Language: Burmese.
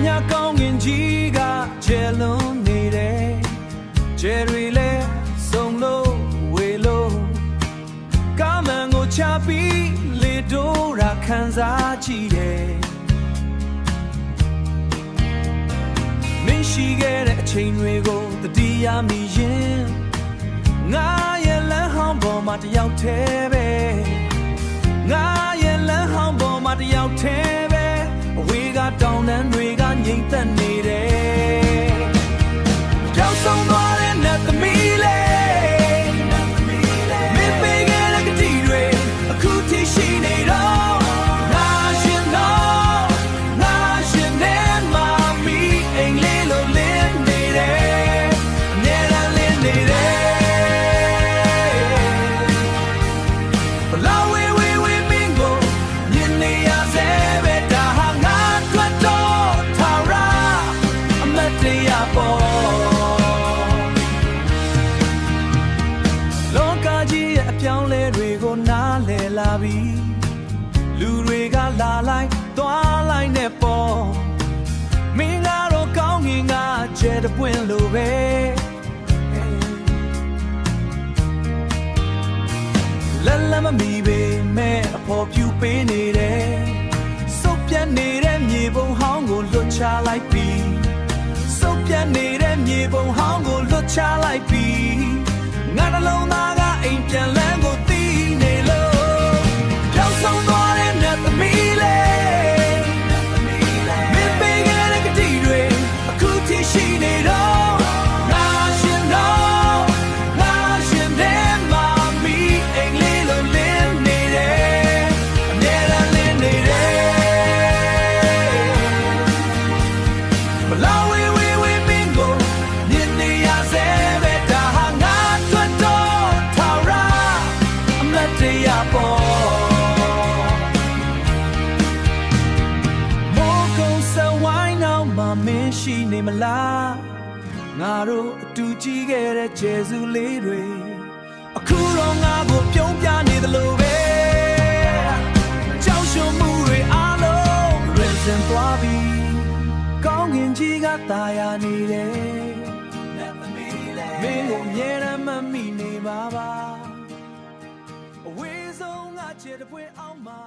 ညာကောင်းငင်ကြီးကကျဲလွန်နေတယ်ကျဲတွေလဲစုံလို့ဝေလို့ကားမန်ကိုချပြီးလေတိုးရာခံစားကြည့်တယ်မင်းရှိခဲ့တဲ့အချိန်တွေကိုတတိယမိရင်ငါရဲ့လမ်းဟောင်းပေါ်မှာတယောက်တည်းပဲငါရဲ့လမ်းဟောင်းပေါ်မှာတယောက်တည်းပဲအဝေးကတောင်တန်းတွေကငြိမ်သက်နေတယ်ကြောက်ဆုံးသွားတဲ့နတ်သမီးလေးမင်းပေးခဲ့တဲ့ကတိတွေအခုထိရှိနေတော့ငါရှင်နေမှာမီအိမ်လေးလိုလင်းနေတယ်အမြဲတမ်းလင်းနေတယ်ဘလောက်ဝေးမင်းကိုမြင်နေရစေပဲဒါဟာငါအတွက်တော့ထာဝရအမတ်တရားပေါ်လောကကြီးရဲ့အပြောင်းလဲတွေကိုနားလည်လာပြီလူတွေကလာလိုက်သွားလိုက်နဲ့ပေါ်မင်းကတော့ကောင်းငင်ကကျဲတပွင့်လိုပဲလမမီပေမဲ့အဖို့ပြူပေးနေတယ်စုပ်ပြတ်နေတဲ့မြေပုံဟောင်းကိုလွတ်ချလိုက်ပြီစုပ်ပြတ်နေတဲ့မြေပုံဟောင်းကိုလွတ်ချလိုက်ပြီငါနှလုံးသားကအိမ်ပြန်လန်းကိုသိနေလို့ကြောက်ဆုံးသွားတဲ့နတ်သမီးလေးမင်းပေးခဲ့တဲ့ကတိတွေအခုထိရှိနေတော့ငါရှင်နေမှာမီအိမ်လေးလိုလင်းနေတယ်အမြဲတမ်းလင်းနေတယ်ဘလောက်ဝေးမင်းကိုမြင်နေရစေပဲဒါဟာငါအတွက်တော့ထာဝရအမတ်တရားပေါ်မိုးကုန်းစဝိုင်းနောက်မှာမင်းရှိနေမလားငါတို့အတူကြည့်ခဲ့တဲ့ဂျေဇုလေးတွေအခုတော့ငါကိုပြုံးပြနေသလိုပဲကြောက်ရွံ့မှုတွေအားလုံးရင်စင်သွားပြီကောင်းငင်ကြီးကตายရနေတယ်မင်းကိုအမြဲတမ်းမမိနေပါအဝေးဆုံးကခြေတပွင့်အောင်မှာ